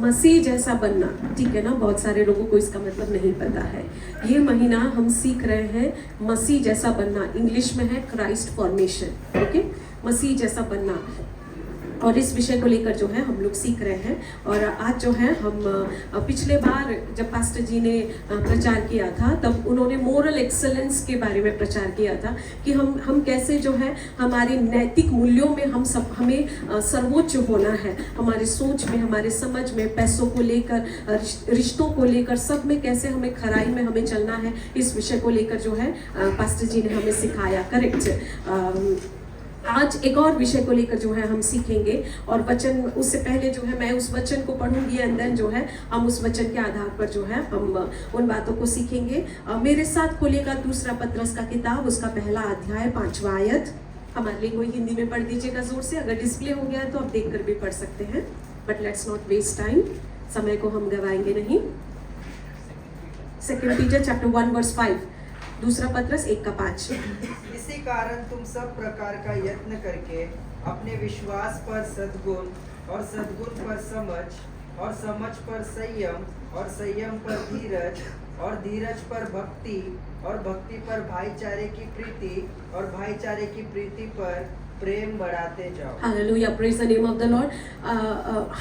मसीह जैसा बनना, ठीक है ना, बहुत सारे लोगों को इसका मतलब नहीं पता है। ये महीना हम सीख रहे हैं मसीह जैसा बनना, इंग्लिश में है क्राइस्ट फॉर्मेशन, ओके, मसीह जैसा बनना। और इस विषय को लेकर जो है हम लोग सीख रहे हैं। और आज जो है हम पिछले बार जब पास्टर जी ने प्रचार किया था तब उन्होंने मोरल एक्सेलेंस के बारे में प्रचार किया था कि हम कैसे जो है हमारे नैतिक मूल्यों में हमें सर्वोच्च होना है, हमारे सोच में, हमारे समझ में, पैसों को लेकर, रिश्तों को लेकर, सब में कैसे हमें खराई में हमें चलना है। इस विषय को लेकर जो है पास्टर जी ने हमें सिखाया, करेक्ट। आज एक और विषय को लेकर जो है हम सीखेंगे और वचन, उससे पहले जो है मैं उस वचन को पढ़ूंगी एंड देन जो है हम उस वचन के आधार पर जो है हम उन बातों को सीखेंगे। मेरे साथ खोलिएगा दूसरा पत्रस का किताब, उसका पहला अध्याय 5वां आयत। हमारे लिए कोई हिंदी में पढ़ दीजिएगा जोर से, अगर डिस्प्ले हो गया है तो आप देख कर भी पढ़ सकते हैं, but let's not waste time, समय को हम गवाएंगे नहीं। 2 पीटर चैप्टर 1 वर्स 5, दूसरा पत्रस 1:5। इसी कारण तुम सब प्रकार का यत्न करके अपने विश्वास पर सद्गुण और सद्गुण पर समझ और समझ पर संयम और संयम पर धीरज और धीरज पर भक्ति और भक्ति पर भाईचारे की प्रीति और भाईचारे की प्रीति पर प्रेम बढ़ाते जाओ। Hallelujah, praise the name of the Lord.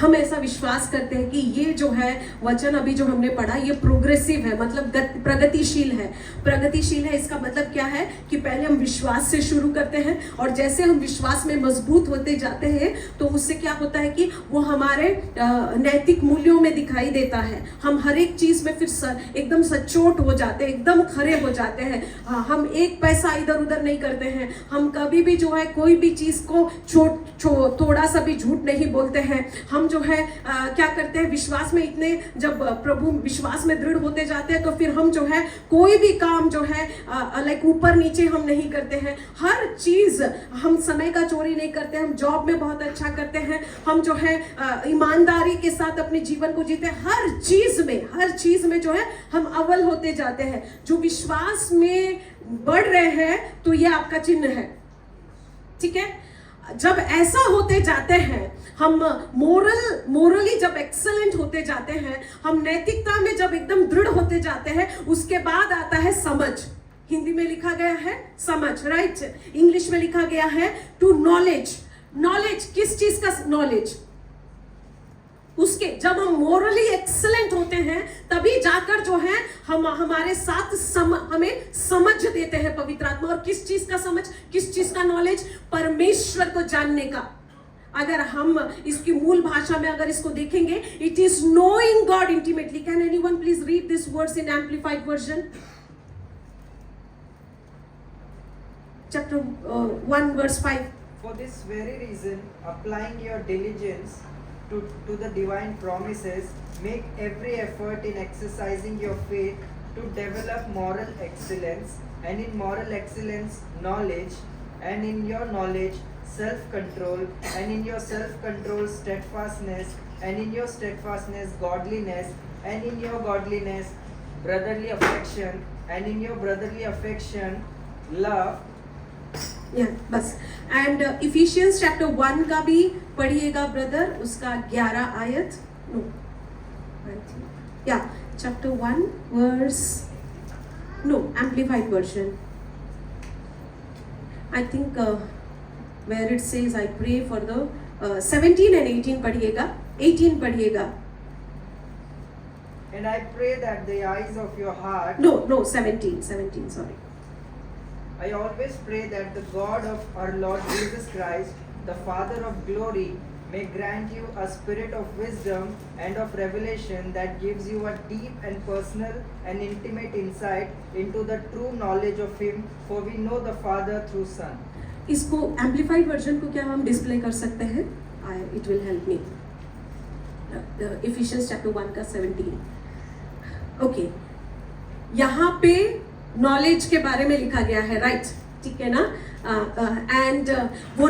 हम ऐसा विश्वास करते हैं कि ये जो है वचन अभी जो हमने पढ़ा ये प्रोग्रेसिव है, मतलब प्रगतिशील है। प्रगतिशील है इसका मतलब क्या है कि पहले हम विश्वास से शुरू करते हैं और जैसे हम विश्वास में मजबूत होते जाते हैं तो उससे क्या होता है कि वो हमारे नैतिक मूल्यों में दिखाई देता है। हम हर एक चीज में फिर एकदम सचोट हो जाते हैं, एकदम खरे हो जाते हैं। हम एक पैसा इधर उधर नहीं करते हैं, हम कभी भी जो है कोई भी चीज को थोड़ा सा भी झूठ नहीं बोलते हैं। हम जो है क्या करते हैं, विश्वास में इतने जब प्रभु विश्वास में दृढ़ होते जाते हैं तो फिर हम जो है कोई भी काम जो है लाइक ऊपर नीचे हम नहीं करते हैं। हर चीज, हम समय का चोरी नहीं करते, हम जॉब में बहुत अच्छा करते हैं, हम जो है ईमानदारी के साथ अपने जीवन को जीते हैं। हर चीज में जो है हम अव्वल होते जाते हैं। जो विश्वास में बढ़ रहे हैं तो ये आपका चिन्ह है, ठीक है। जब ऐसा होते जाते हैं, हम मोरली जब एक्सेलेंट होते जाते हैं, हम नैतिकता में जब एकदम दृढ़ होते जाते हैं, उसके बाद आता है समझ। हिंदी में लिखा गया है समझ, राइट। इंग्लिश में लिखा गया है टू नॉलेज। नॉलेज किस चीज का नॉलेज? उसके जब हम मोरली एक्सेलेंट होते हैं तभी जाकर जो है हम हमारे साथ हमें समझ देते हैं पवित्र आत्मा। और किस चीज का समझ, किस चीज का नॉलेज? परमेश्वर को जानने का। अगर हम इसकी मूल भाषा में अगर इसको देखेंगे, it is knowing God intimately. Can anyone please read this words in amplified version, chapter 1 verse 5। For this very reason, applying your diligence to the divine promises, make every effort in exercising your faith to develop moral excellence, and in moral excellence knowledge, and in your knowledge self-control, and in your self-control steadfastness, and in your steadfastness godliness, and in your godliness brotherly affection, and in your brotherly affection love। बस। And efficiency chapter 1 का भी पढ़िएगा brother, उसका 11 आयत। No, या chapter 1 verse, no, amplified version. I think where it says I pray for the 17 and 18 पढ़िएगा, 18 पढ़िएगा। And I pray that the eyes of your heart, no, 17, sorry. I always pray that the God of our Lord Jesus Christ, the Father of glory, may grant you a spirit of wisdom and of revelation that gives you a deep and personal and intimate insight into the true knowledge of Him, for we know the Father through Son। इसको amplified version को क्या हम display कर सकते हैं? It will help me. Efficiency chapter 1 का 17। Okay, यहाँ पे नॉलेज के बारे में लिखा गया है, राइट, ठीक है ना। एंड वो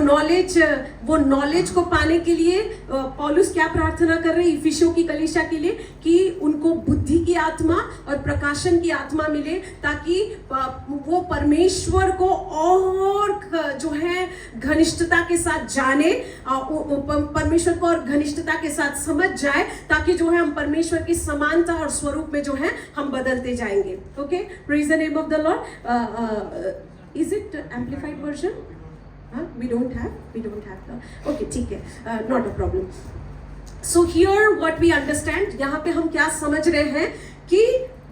नॉलेज को पाने के लिए पौलुस क्या प्रार्थना कर रहे हैं इफिसियों की कलीसिया के लिए कि उनको बुद्धि की आत्मा और प्रकाशन की आत्मा मिले, ताकि वो परमेश्वर को और जो है घनिष्ठता के साथ जाने, परमेश्वर को और घनिष्ठता के साथ समझ जाए, ताकि जो है हम परमेश्वर की समानता और स्वरूप में जो है हम बदलते जाएंगे. Okay, praise the name of the Lord. Is it amplified version? We don't have the. Okay, ठीक है, not a problem. So here what we understand, यहाँ पे हम क्या समझ रहे हैं कि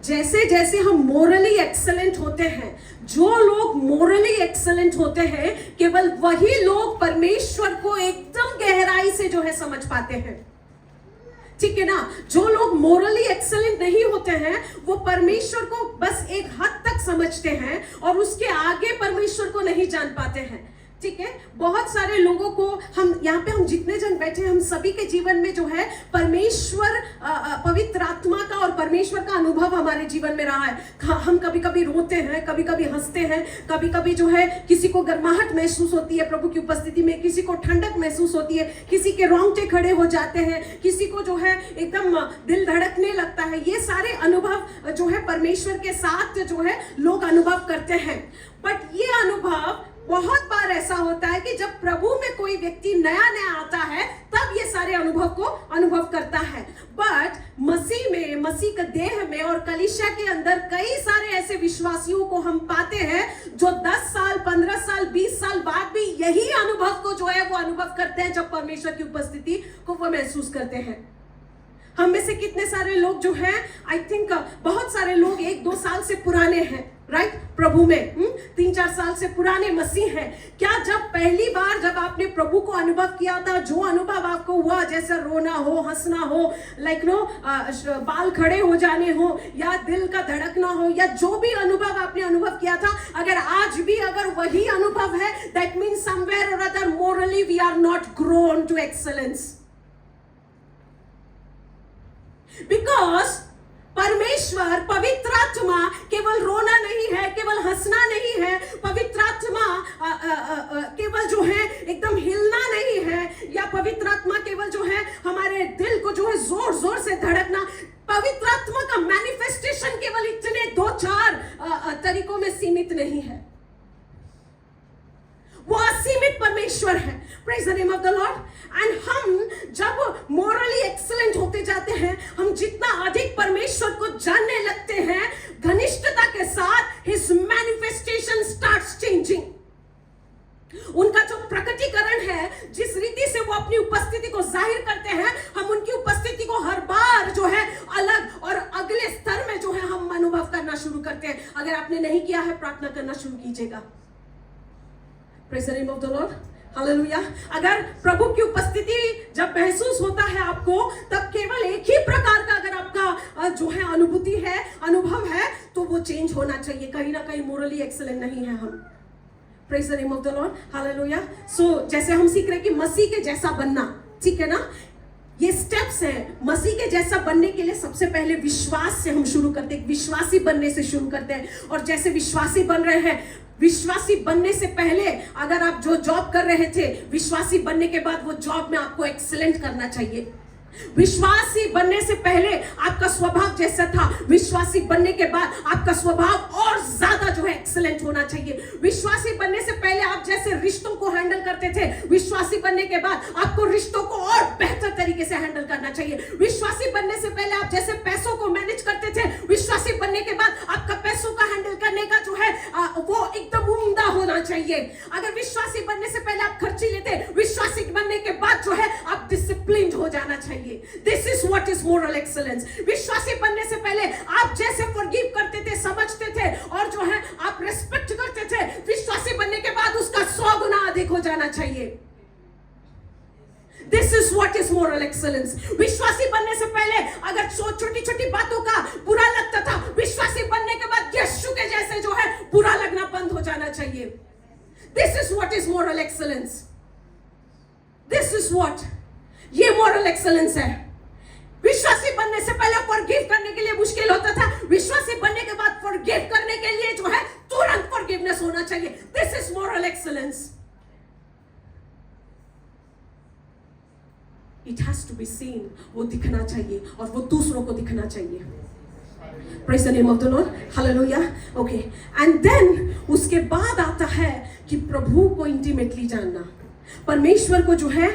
जैसे जैसे हम मोरली एक्सेलेंट होते हैं, जो लोग मोरली एक्सेलेंट होते हैं, केवल वही लोग परमेश्वर को एकदम गहराई से जो है समझ पाते हैं. ठीक है ना. जो लोग मोरली एक्सेलेंट नहीं होते हैं वो परमेश्वर को बस एक हद तक समझते हैं और उसके आगे परमेश्वर को नहीं जान पाते हैं. ठीक है, बहुत सारे लोगों को हम यहाँ पे हम जितने जन बैठे हैं, हम सभी के जीवन में जो है परमेश्वर पवित्र आत्मा का और परमेश्वर का अनुभव हमारे जीवन में रहा है. हम कभी कभी रोते हैं, कभी कभी हंसते हैं, कभी कभी जो है किसी को गर्माहट महसूस होती है प्रभु की उपस्थिति में, किसी को ठंडक महसूस होती है, किसी के रोंगटे खड़े हो जाते हैं, किसी को जो है एकदम दिल धड़कने लगता है. ये सारे अनुभव जो है परमेश्वर के साथ जो है लोग अनुभव करते हैं. बट ये अनुभव बहुत बार ऐसा होता है कि जब प्रभु में कोई व्यक्ति नया नया आता है तब ये सारे अनुभव को अनुभव करता है. बट मसीह में, मसीह के देह में और कलीसिया के अंदर कई सारे ऐसे विश्वासियों को हम पाते हैं जो 10 साल, 15 साल, 20 साल बाद भी यही अनुभव को जो है वो अनुभव करते हैं जब परमेश्वर की उपस्थिति को वो महसूस करते हैं. हम में से कितने सारे लोग जो हैं, आई थिंक बहुत सारे लोग 1-2 साल से पुराने हैं, राइट, प्रभु में 3-4 साल से पुराने मसीह हैं. क्या जब पहली बार जब आपने प्रभु को अनुभव किया था, जो अनुभव आपको हुआ, जैसे रोना हो, हंसना हो, लाइक नो बाल खड़े हो जाने हो, या दिल का धड़कना हो, या जो भी अनुभव आपने अनुभव किया था, अगर आज भी अगर वही अनुभव है, that means somewhere or other morally we are not grown to excellence. Because परमेश्वर, पवित्र आत्मा केवल रोना नहीं है, केवल हंसना नहीं है, पवित्र आत्मा केवल जो है एकदम हिलना नहीं है, या पवित्र आत्मा केवल जो है हमारे दिल को जो है जोर जोर से धड़कना. पवित्र आत्मा का मैनिफेस्टेशन केवल इतने 2-4 तरीकों में सीमित नहीं है, वो असीमित परमेश्वर है. Praise the name of the Lord. And हम जब मोरली एक्सीलेंट होते जाते हैं, हम जितना अधिक परमेश्वर को जानने लगते हैं घनिष्ठता के साथ, हिज मैनिफेस्टेशन स्टार्ट्स चेंजिंग. उनका जो प्रकटीकरण है, जिस रीति से वो अपनी उपस्थिति को जाहिर करते हैं, हम उनकी उपस्थिति को हर बार जो है अलग और अगले स्तर में जो है हम अनुभव करना शुरू करते हैं. अगर आपने नहीं किया है, प्रार्थना करना शुरू कीजिएगा. Praise the name of the Lord. Hallelujah. अगर प्रभु की उपस्थिति जब महसूस होता है आपको, तब केवल एक ही प्रकार का अगर आपका जो है अनुभूति है, अनुभव है, तो वो चेंज होना चाहिए. कहीं ना कहीं मोरली एक्सेलेंट नहीं है हम. Praise the name of the Lord. Hallelujah. So जैसे हम सीख रहे हैं कि मसीह के जैसा बनना, ठीक है ना, ये स्टेप्स हैं. मसीह के जैसा बनने के लिए सबसे पहले विश्वास से हम शुरू करते हैं, विश्वासी बनने से शुरू करते हैं. और जैसे विश्वासी बन रहे हैं, विश्वासी बनने से पहले अगर आप जो जॉब कर रहे थे, विश्वासी बनने के बाद वो जॉब में आपको एक्सीलेंट करना चाहिए. विश्वासी बनने से पहले आपका स्वभाव जैसा था, विश्वासी बनने के बाद आपका स्वभाव और ज्यादा जो है एक्सीलेंट होना चाहिए. विश्वासी बनने से पहले आप जैसे रिश्तों को हैंडल करते थे, विश्वासी बनने के बाद आपको रिश्तों को और बेहतर तरीके से हैंडल करना चाहिए. विश्वासी बनने से पहले आप जैसे पैसों को मैनेज करते थे, विश्वासी बनने के बाद आपका पैसों का हैंडल करने का जो है वो एकदम उम्दा होना चाहिए. अगर विश्वासी बनने से पहले आप खर्ची लेते, विश्वासी बनने के बाद जो है आप डिसिप्लिन्ड हो जाना चाहिए. This is what is moral excellence. विश्वासी बनने से पहले आप जैसे forgive करते थे, समझते थे और जो है आप रेस्पेक्ट करते थे, विश्वासी बनने के बाद उसका 100 गुना अधिक हो जाना चाहिए. This is what is moral excellence. विश्वासी बनने से पहले अगर छोटी छोटी बातों का बुरा लगता था, विश्वासी बनने के बाद यीशु के जैसे जो है बुरा लगना बंद हो जाना चाहिए. This is what is moral excellence. This is what, ये moral excellence है. विश्वासी बनने से पहले फॉरगिव करने के लिए मुश्किल होता था, विश्वासी बनने के बाद फॉरगिव करने के लिए जो है तुरंत फॉरगिवनेस होना चाहिए. This is moral excellence. It has to be seen. वो दिखना चाहिए और वो दूसरों को दिखना चाहिए. Praise the name of the Lord. Hallelujah. Okay. And then उसके बाद आता है कि प्रभु को इंटीमेटली जानना. परमेश्वर को जो है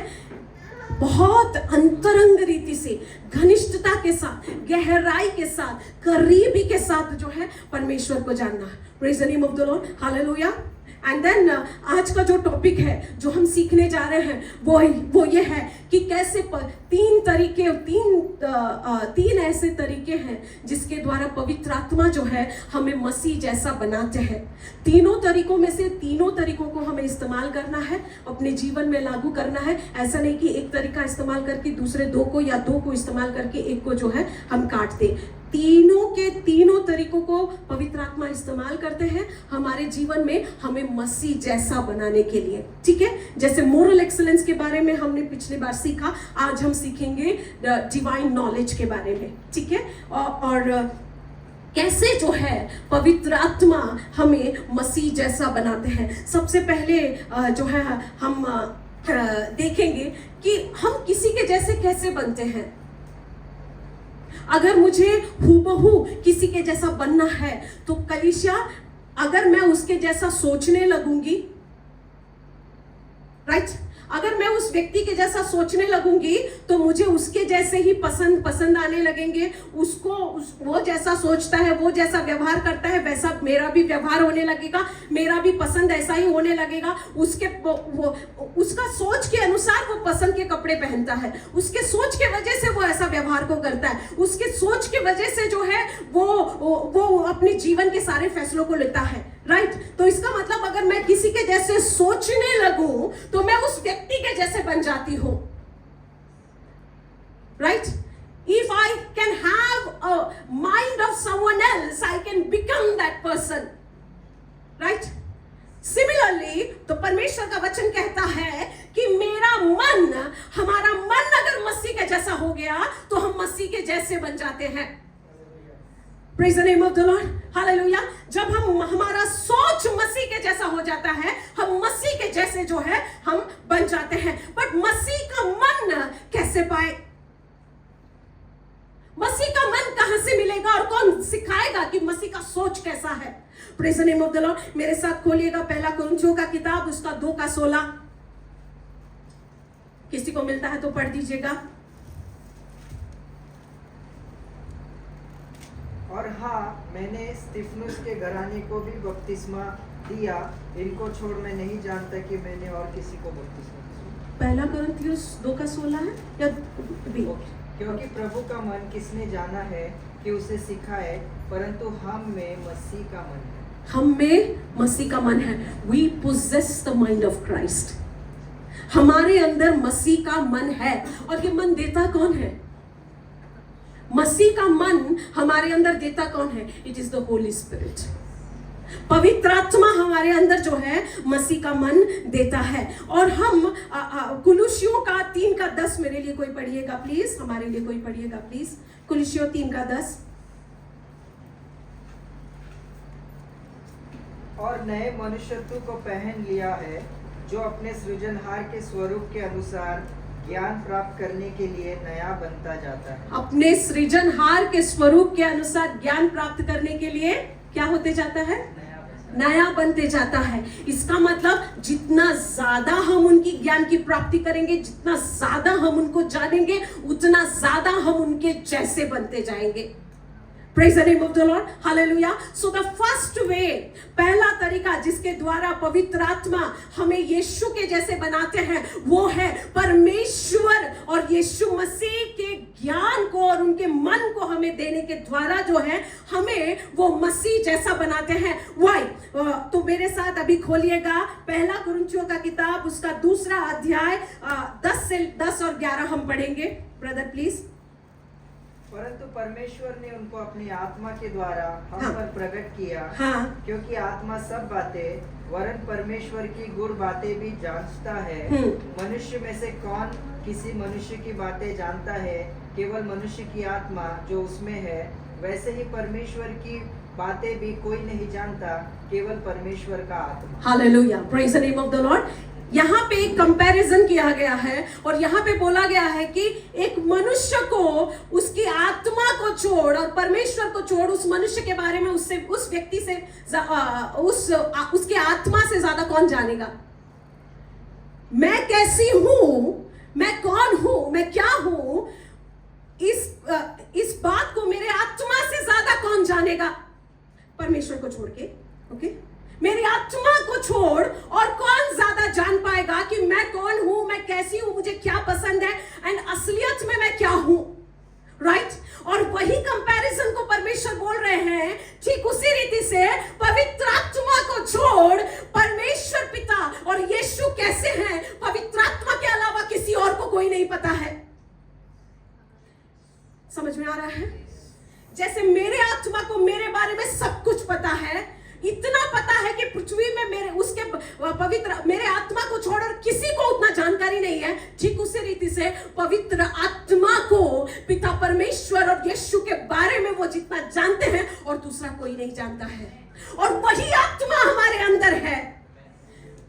बहुत अंतरंग रीति से, घनिष्ठता के साथ, गहराई के साथ, करीबी के साथ जो है परमेश्वर को जानना. Praise the name of the Lord. Hallelujah. And then आज का जो टॉपिक है जो हम सीखने जा रहे हैं वो ये है कि कैसे तीन ऐसे तरीके हैं जिसके द्वारा पवित्र आत्मा जो है हमें मसीह जैसा बनाते हैं. तीनों तरीकों में से तीनों तरीकों को हमें इस्तेमाल करना है, अपने जीवन में लागू करना है. ऐसा नहीं कि एक तरीका इस्तेमाल करके दूसरे दो को या दो को इस्तेमाल करके एक को जो है हम काट दें. तीनों तरीकों को पवित्र आत्मा इस्तेमाल करते हैं हमारे जीवन में हमें मसीह जैसा बनाने के लिए. ठीक है, जैसे मोरल एक्सीलेंस के बारे में हमने पिछली बार सीखा, आज हम सीखेंगे डिवाइन नॉलेज के बारे में. ठीक है, और कैसे जो है पवित्र आत्मा हमें मसीह जैसा बनाते हैं. सबसे पहले जो है हम देखेंगे कि हम किसी के जैसे कैसे बनते हैं. अगर मुझे हूबहू किसी के जैसा बनना है तो कलीसिया, अगर मैं उसके जैसा सोचने लगूंगी, राइट, अगर मैं उस व्यक्ति के जैसा सोचने लगूंगी तो मुझे उसके जैसे ही पसंद आने लगेंगे. वो जैसा सोचता है, वो जैसा व्यवहार करता है, वैसा मेरा भी व्यवहार होने लगेगा, मेरा भी पसंद ऐसा ही होने लगेगा. उसका सोच के अनुसार वो पसंद के कपड़े पहनता है, उसके सोच के वजह से वो ऐसा व्यवहार को करता है, उसके सोच की वजह से जो है वो अपने जीवन के सारे फैसलों को लेता है. राइट, तो इसका मतलब अगर मैं किसी के जैसे सोचने लगूं तो मैं उस व्यक्ति के जैसे बन जाती हूं. Right, if I can have a mind of someone else, I can become that person. Right? Similarly, तो परमेश्वर का वचन कहता है कि हमारा मन अगर मसीह के जैसा हो गया तो हम मसीह के जैसे बन जाते हैं. Praise the name of the Lord. Hallelujah. जब हमारा सोच मसीह के जैसा हो जाता है, हम मसीह के जैसे जो है हम बन जाते हैं. बट मसीह का मन कैसे पाए? मसीह का मन कहां से मिलेगा और कौन सिखाएगा कि मसीह का सोच कैसा है? Praise the name of the Lord. मेरे साथ खोलिएगा पहला कुरिन्थियों का किताब, उसका 2:16. किसी को मिलता है तो पढ़ दीजिएगा. और हाँ, मैंने स्तिफनुस के घराने को भी बपतिस्मा दिया. इनको छोड़ मैं नहीं जानता कि मैंने और किसी को बपतिस्मा दिया. पहला कुरिन्थियों 2:16 है या बी? क्योंकि प्रभु का मन किसने जाना है कि उसे सिखाए, परंतु हम में मसीह का मन है. हम में मसीह का मन है. We possess the mind of Christ. हमारे अंदर मसीह का मन है. और ये मन देता कौन है? मसीह का मन हमारे अंदर देता कौन है? It is the Holy Spirit. पवित्र आत्मा हमारे अंदर जो है मसीह का मन देता है. और हम कुलुसियों का 3:10 मेरे लिए कोई पढ़िएगा प्लीज, हमारे लिए कोई पढ़िएगा प्लीज. कुलुसियों 3:10. और नए मनुष्यत्व को पहन लिया है, जो अपने सृजनहार के स्वरूप के अनुसार ज्ञान प्राप्त करने के लिए नया बनता जाता है. अपने सृजनहार के स्वरूप के अनुसार ज्ञान प्राप्त करने के लिए क्या होते जाता है? नया बनते जाता है. इसका मतलब जितना ज्यादा हम उनकी ज्ञान की प्राप्ति करेंगे, जितना ज्यादा हम उनको जानेंगे, उतना ज्यादा हम उनके जैसे बनते जाएंगे. Praise the name of the Lord. Hallelujah. So the first way, पहला तरीका जिसके द्वारा पवित्र आत्मा हमें यीशु के जैसे बनाते हैं वो है परमेश्वर और यीशु मसीह के ज्ञान को और उनके मन को हमें देने के द्वारा जो है हमें वो मसीह जैसा बनाते हैं. Why? तो मेरे साथ अभी खोलिएगा पहला कुरिन्थियों का किताब, उसका 2 अध्याय 10 और 11 हम पढ़ेंगे. Brother please. परंतु परमेश्वर ने उनको अपनी आत्मा के द्वारा हम पर प्रकट किया. क्योंकि आत्मा सब बातें वरन परमेश्वर की गुर बातें भी जांचता है. मनुष्य में से कौन किसी मनुष्य की बातें जानता है? केवल मनुष्य की आत्मा जो उसमें है. वैसे ही परमेश्वर की बातें भी कोई नहीं जानता, केवल परमेश्वर का आत्मा। Hallelujah, praise the name of the Lord. यहाँ पे एक कंपैरिजन किया गया है और यहाँ पे बोला गया है कि एक मनुष्य को उसकी आत्मा को छोड़ और परमेश्वर को छोड़ उस मनुष्य के बारे में उससे उस व्यक्ति से उसके आत्मा से ज्यादा कौन जानेगा। मैं कैसी हूं, मैं कौन हूं, मैं क्या हूं, इस बात को मेरे आत्मा से ज्यादा कौन जानेगा। परमेश्वर को छोड़ के, ओके, मेरी आत्मा को छोड़ और कौन ज्यादा जान पाएगा कि मैं कौन हूं, मैं कैसी हूं, मुझे क्या पसंद है एंड असलियत में मैं क्या हूं, राइट। और वही कंपैरिजन को परमेश्वर बोल रहे हैं, ठीक उसी रीति से पवित्र आत्मा को छोड़ परमेश्वर पिता और यीशु कैसे हैं, पवित्र आत्मा के अलावा किसी और को कोई नहीं पता है। समझ में आ रहा है? जैसे मेरे आत्मा को मेरे बारे में सब कुछ पता है, इतना पता है कि पृथ्वी में मेरे उसके पवित्र मेरे आत्मा को छोड़कर किसी को उतना जानकारी नहीं है, ठीक उसी रीति से पवित्र आत्मा को पिता परमेश्वर और यीशु के बारे में वो जितना जानते हैं और दूसरा कोई नहीं जानता है। और वही आत्मा हमारे अंदर है।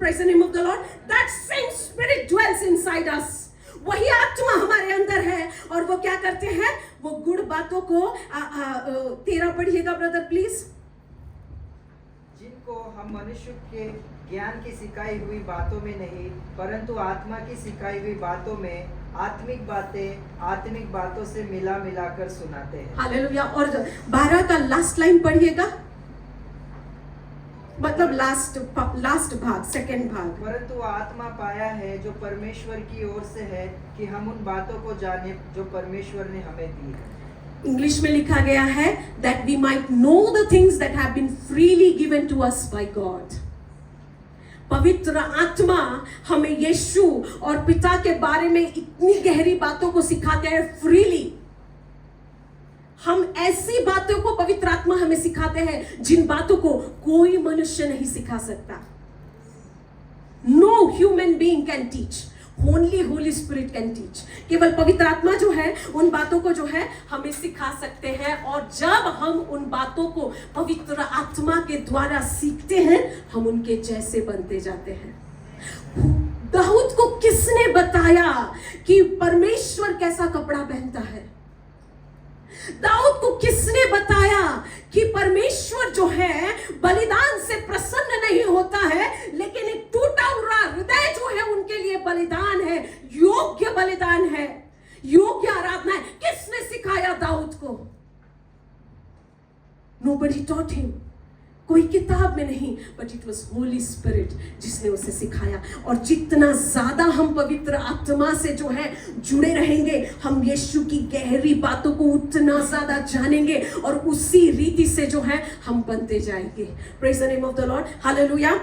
Praise the name of the Lord. That same spirit dwells inside us. वही आत्मा हमारे अंदर है और वो क्या करते हैं, वो गुड़ बातों को 13 पढ़िएगा ब्रदर प्लीज। जिनको हम मनुष्य के ज्ञान की सिखाई हुई बातों में नहीं, परंतु आत्मा की सिखाई हुई बातों में आत्मिक बातों से मिला कर सुनाते हैं। हालेलुया। और 12 का लास्ट लाइन पढ़िएगा, मतलब लास्ट भाग, सेकंड भाग। परंतु आत्मा पाया है जो परमेश्वर की ओर से है कि हम उन बातों को जाने जो परमेश्वर ने हमें दी है। इंग्लिश में लिखा गया है that we might know the things that have been freely given to us by God. पवित्र आत्मा हमें यीशु और पिता के बारे में इतनी गहरी बातों को सिखाते हैं फ्रीली। हम ऐसी बातों को पवित्र आत्मा हमें सिखाते हैं जिन बातों को कोई मनुष्य नहीं सिखा सकता। No human being can teach. Only Holy Spirit can teach. केवल पवित्र आत्मा जो है उन बातों को जो है हमें सिखा सकते हैं। और जब हम उन बातों को पवित्र आत्मा के द्वारा सीखते हैं, हम उनके जैसे बनते जाते हैं। दाऊद को किसने बताया कि परमेश्वर कैसा कपड़ा पहनता है? दाऊद को किसने बताया कि परमेश्वर जो है बलिदान से प्रसन्न नहीं होता है, लेकिन एक टूटा हुआ हृदय जो है उनके लिए बलिदान है, योग्य बलिदान है, योग्य आराधना है। किसने सिखाया दाऊद को? Nobody taught him. कोई किताब में नहीं, but it was Holi spirit जिसने उसे सिखाया। और जितना ज्यादा हम पवित्र आत्मा से जो है जुड़े रहेंगे, हम यीशु की गहरी बातों को उतना ज्यादा जानेंगे और उसी रीति से जो है हम बनते जाएंगे। Praise the name of the Lord, hallelujah.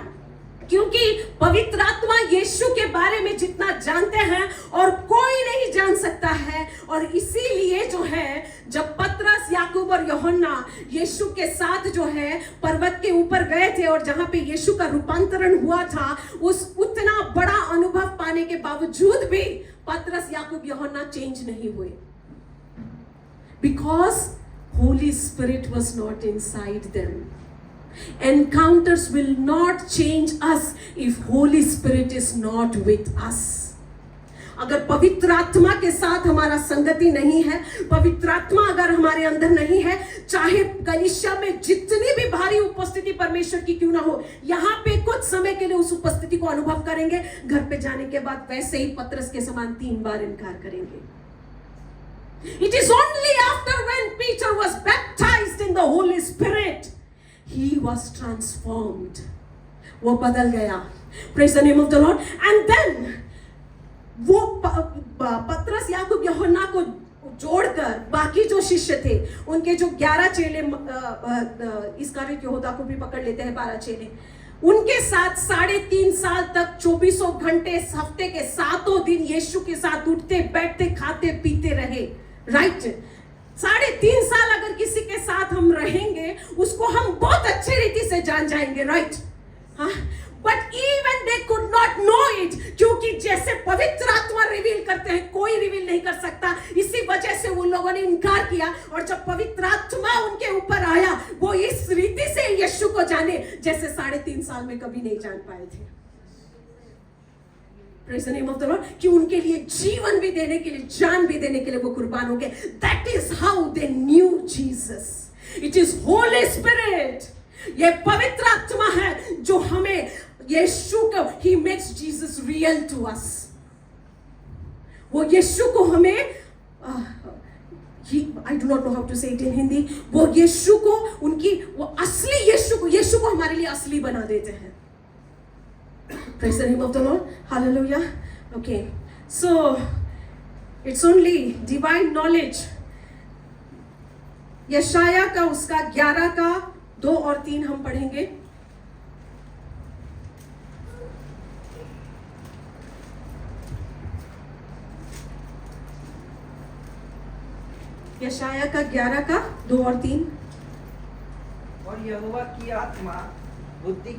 क्योंकि पवित्र आत्मा यीशु के बारे में जितना जानते हैं और कोई नहीं जान सकता है। और इसीलिए जो है जब पतरस, याकूब और यूहन्ना यीशु के साथ जो है पर्वत के ऊपर गए थे और जहां पे यीशु का रूपांतरण हुआ था, उस उतना बड़ा अनुभव पाने के बावजूद भी पतरस, याकूब, यूहन्ना चेंज नहीं हुए। Because Holi spirit was not inside them. Encounters will not change us if Holy Spirit is not with us. अगर पवित्र आत्मा के साथ हमारा संगति नहीं है, पवित्र आत्मा अगर हमारे अंदर नहीं है, चाहे कलीसिया में जितनी भी भारी उपस्थिति परमेश्वर की क्यों ना हो, यहाँ पे कुछ समय के लिए उस उपस्थिति को अनुभव करेंगे, घर पे जाने के बाद वैसे ही पतरस के समान 3 बार इनकार करेंगे। It is only after when Peter was baptized in the Holy Spirit he was transformed. वो बदल गया। Praise the name of the Lord. And then वो पतरस, याकूब, यूहन्ना को जोड़कर बाकी जो शिष्य थे, उनके जो 11 चेले, इस कार्य यहूदा को भी पकड़ लेते हैं 12 चेले, उनके साथ 3.5 साल तक 24 घंटे हफ्ते के 7 दिन यीशु के साथ उठते बैठते खाते पीते रहे। राइट? 3.5 साल अगर किसी के साथ हम रहेंगे, उसको हम बहुत अच्छे रीति से जान जाएंगे। राइट? हाँ, but even they could not know it, क्योंकि जैसे पवित्र आत्मा रिवील करते हैं कोई रिवील नहीं कर सकता, इसी वजह से उन लोगों ने इनकार किया। और जब पवित्र आत्मा उनके ऊपर आया, वो इस रीति से यीशु को जाने जैसे 3.5 साल में कभी नहीं जान पाए थे। Praise the name of the Lord, कि उनके लिए जीवन भी देने के लिए, जान भी देने के लिए वो कुर्बान हो गए। That is how they knew Jesus. It is Holy Spirit. ये पवित्र आत्मा है जो हमें यीशु को, He makes Jesus real to us. वो यीशु को हमें I do not know how to say it in Hindi. वो यीशु को, उनकी वो असली यीशु को हमारे लिए असली बना देते हैं। Praise the name of the Lord. Hallelujah. Okay. So, it's only divine knowledge. यशाया का उसका 11 का 2 और 3 हम पढ़ेंगे। यशाया का 11 का 2 और 3। और यहोवा की आत्मा बुद्धि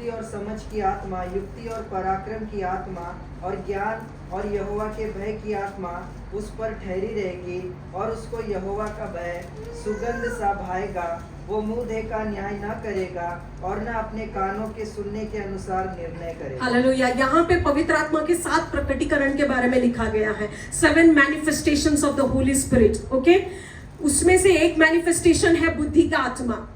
और समझ की आत्मा, युक्ति और पराक्रम की आत्मा और ज्ञान और यहोवा के भय की आत्मा उस पर ठहरी रहेगी, और उसको यहोवा का भय सुगंध सा भाएगा। वो मुंह देखा न्याय न करेगा और न अपने कानों के सुनने के अनुसार निर्णय करेगा। हालेलुया। यहाँ पे पवित्र आत्मा के 7 प्रकटीकरण के बारे में लिखा गया है, 7 manifestations of the Holy spirit. Okay, उसमें से एक मैनिफेस्टेशन है बुद्धि का आत्मा।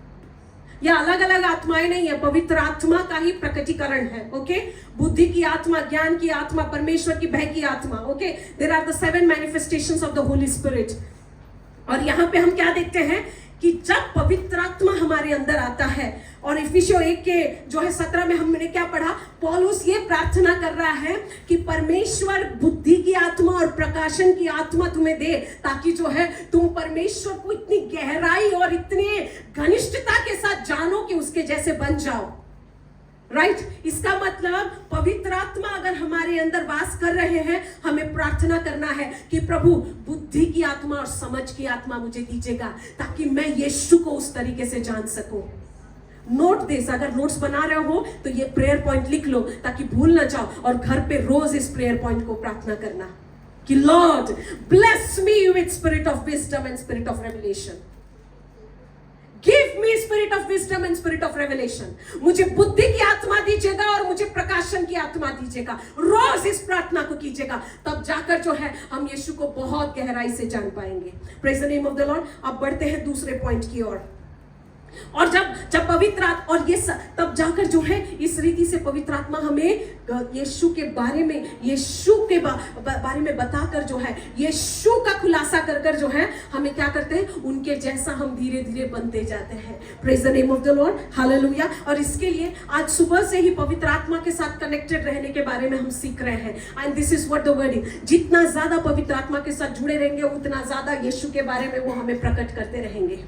यह अलग अलग आत्माएं नहीं है, पवित्र आत्मा का ही प्रकटीकरण है। ओके, बुद्धि की आत्मा, ज्ञान की आत्मा, परमेश्वर की भय की आत्मा। Okay, there are the 7 manifestations of the Holy Spirit. और यहाँ पे हम क्या देखते हैं कि जब पवित्र आत्मा हमारे अंदर आता है, और इफिसियों 1 के जो है 17 में हमने क्या पढ़ा, पौलुस ये प्रार्थना कर रहा है कि परमेश्वर बुद्धि की आत्मा और प्रकाशन की आत्मा तुम्हें दे, ताकि जो है तुम परमेश्वर को इतनी गहराई और इतने घनिष्ठता के साथ जानो कि उसके जैसे बन जाओ। राइट, इसका मतलब पवित्र आत्मा अगर हमारे अंदर वास कर रहे हैं, हमें प्रार्थना करना है कि प्रभु बुद्धि की आत्मा और समझ की आत्मा मुझे दीजिएगा, ताकि मैं यीशु को उस तरीके से जान सकूं। नोट दिस, अगर नोट्स बना रहे हो तो ये प्रेयर पॉइंट लिख लो ताकि भूल ना जाओ, और घर पे रोज इस प्रेयर पॉइंट को प्रार्थना करना कि Lord bless me with spirit of wisdom and spirit of revelation. Give me spirit of wisdom and spirit of revelation. मुझे बुद्धि की आत्मा दीजिएगा और मुझे प्रकाशन की आत्मा दीजिएगा। रोज इस प्रार्थना को कीजिएगा, तब जाकर जो है हम यीशु को बहुत गहराई से जान पाएंगे। Praise the name of the Lord. अब बढ़ते हैं दूसरे पॉइंट की ओर। और जब पवित्र आत्मा, और ये तब जाकर जो है इस रीति से पवित्र आत्मा हमें यीशु के बारे में बताकर जो है यीशु का खुलासा कर जो है हमें क्या करते हैं, उनके जैसा हम धीरे धीरे बनते जाते हैं। Praise the name of the Lord, hallelujah. और इसके लिए आज सुबह से ही पवित्र आत्मा के साथ कनेक्टेड रहने के बारे में हम सीख रहे हैं। And this is what the word is, जितना ज्यादा पवित्र आत्मा के साथ जुड़े रहेंगे उतना ज्यादा यीशु के बारे में वो हमें प्रकट करते रहेंगे।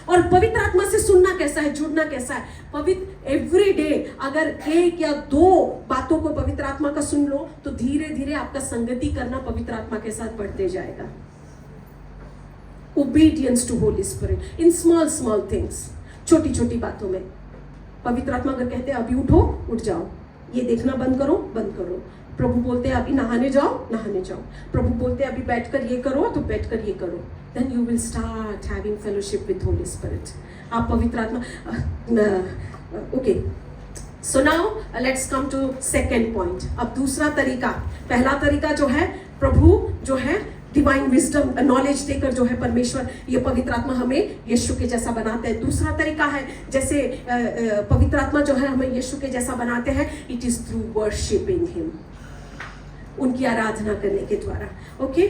और पवित्र आत्मा से सुनना कैसा है, जुड़ना कैसा है, पवित्र एवरी डे अगर 1 या 2 बातों को पवित्र आत्मा का सुन लो तो धीरे धीरे आपका संगति करना पवित्र आत्मा के साथ बढ़ते जाएगा। Obedience to Holy Spirit in small things, छोटी छोटी बातों में। पवित्र आत्मा अगर कहते हैं अभी उठो, उठ जाओ, ये देखना बंद करो। प्रभु बोलते हैं अभी नहाने जाओ। प्रभु बोलते हैं अभी बैठकर ये करो, तो बैठकर ये करो। Then you will start having fellowship with Holy Spirit. आप पवित्र आत्मा okay. So now let's come to second point. अब दूसरा तरीका, पहला तरीका जो है प्रभु जो है डिवाइन विजडम नॉलेज देकर जो है परमेश्वर ये पवित्र आत्मा हमें यीशु के जैसा बनाते हैं। दूसरा तरीका है जैसे पवित्र आत्मा जो है हमें यीशु के जैसा बनाते हैं, it is through worshipping him, उनकी आराधना करने के द्वारा। ओके,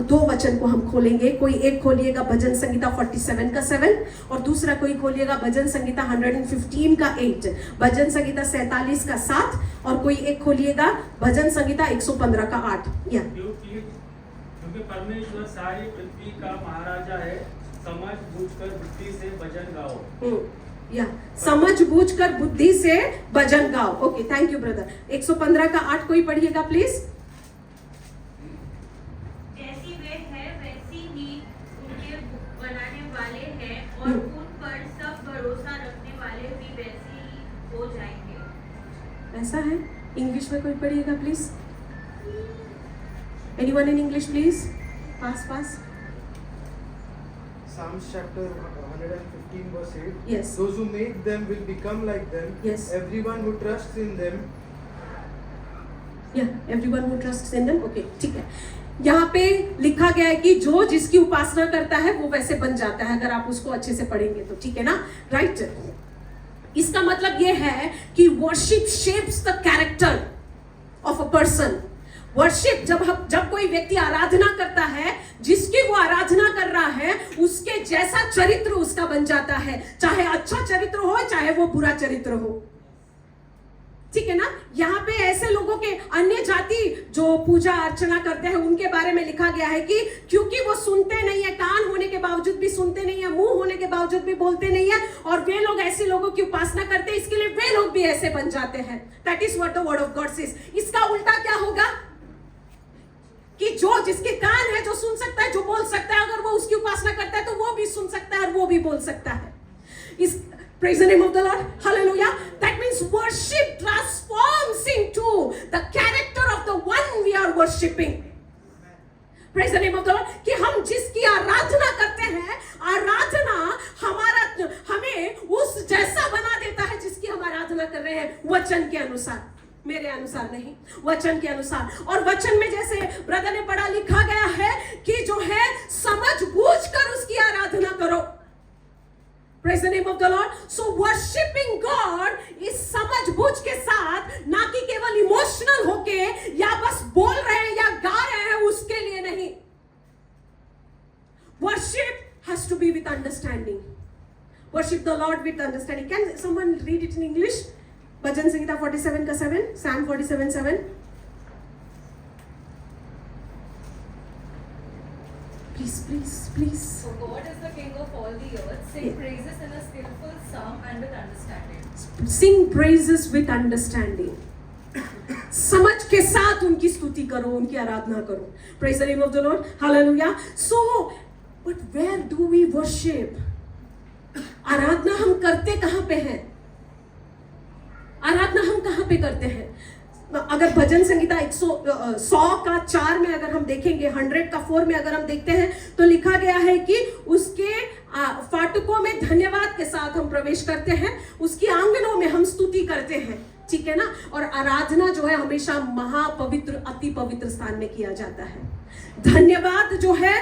2 वचन को हम खोलेंगे। कोई एक खोलिएगा भजन संगीता 47 का 7 और दूसरा कोई खोलिएगा भजन संगीता 115 का 8, भजन संगीता 47 का 7 और कोई एक खोलिएगा भजन संगीता 115 का 8। या क्योंकि परमेश्वर सारी पृथ्वी का महाराजा है, समझ बूझकर बुद्धि से भजन गाओ। या समझ बूझकर बुद्धि से भजन गाओ। Okay, thank you brother. 115 का 8 कोई पढ़िएगा प्लीज। जैसी वे है वैसी ही उनके बनाने वाले हैं और उन पर सब भरोसा रखने वाले भी वैसे ही हो जाएंगे। ऐसा है? इंग्लिश में कोई पढ़िएगा please. Anyone in English please? Pass. Psalms chapter 115 verse 8. Yes. Those who make them will become like them. Yes. Everyone who trusts in them. Everyone who trusts in them. Okay, ठीक है। यहाँ पे लिखा गया है कि जो जिसकी उपासना करता है वो वैसे बन जाता है, अगर आप उसको अच्छे से पढ़ेंगे तो, ठीक है ना? राइट। इसका मतलब ये है कि worship shapes the character of a person. Worship जब कोई व्यक्ति आराधना करता है, जिसकी वो आराधना कर रहा है उसके जैसा चरित्र उसका बन जाता है, चाहे अच्छा चरित्र हो चाहे वो बुरा चरित्र हो, ठीक है ना? यहाँ पे ऐसे लोगों के, अन्य जाति जो पूजा अर्चना करते हैं उनके बारे में लिखा गया है कि क्योंकि वो सुनते नहीं है, कान होने के बावजूद भी सुनते नहीं है, मुंह होने के बावजूद भी बोलते नहीं है, और वे लोग ऐसे लोगों की उपासना करते हैं, इसके लिए वे लोग भी ऐसे बन जाते हैं। That is what the word of God says. इसका उल्टा क्या होगा कि जो जिसके कान है, जो सुन सकता है, जो बोल सकता है, अगर वो उसकी उपासना करता है तो वो भी सुन सकता है और वो भी बोल सकता है। इस Praise the name of the Lord. Hallelujah. That means worship transforms into the character of the one we are worshipping. Praise the name of the Lord. कि हम जिसकी आराधना करते हैं, आराधना हमें उस जैसा बना देता है जिसकी हम आराधना कर रहे हैं, वचन के अनुसार, मेरे अनुसार नहीं, वचन के अनुसार। और वचन में जैसे ब्रदर ने पढ़ा, लिखा गया है कि जो है समझ बूझ कर उसकी आराधना करो। Praise the name of the Lord. So worshiping God is समझ बूझ के साथ, ना कि केवल इमोशनल होके या बस बोल रहे हैं या गा रहे हैं उसके लिए नहीं। Worship has to be with understanding. Worship the Lord with understanding. Can someone read it in English? भजन संहिता 47 का 7, Psalm 47:7. Please. So God is the King of all the earth. Sing praises in a skillful psalm and with understanding. Sing praises with understanding. समझ के साथ उनकी स्तुति करो, उनकी आराधना करो। Praise the name of the Lord. Hallelujah. So, but where do we worship? आराधना हम करते कहाँ पे हैं? आराधना हम कहाँ पे करते हैं? अगर भजन संहिता 100 का 4 में अगर हम देखेंगे, 100 का 4 में अगर हम देखते हैं तो लिखा गया है कि उसके फाटकों में धन्यवाद के साथ हम प्रवेश करते हैं, उसकी आंगनों में हम स्तुति करते हैं, ठीक है ना? और आराधना जो है हमेशा महापवित्र, अति पवित्र स्थान में किया जाता है। धन्यवाद जो है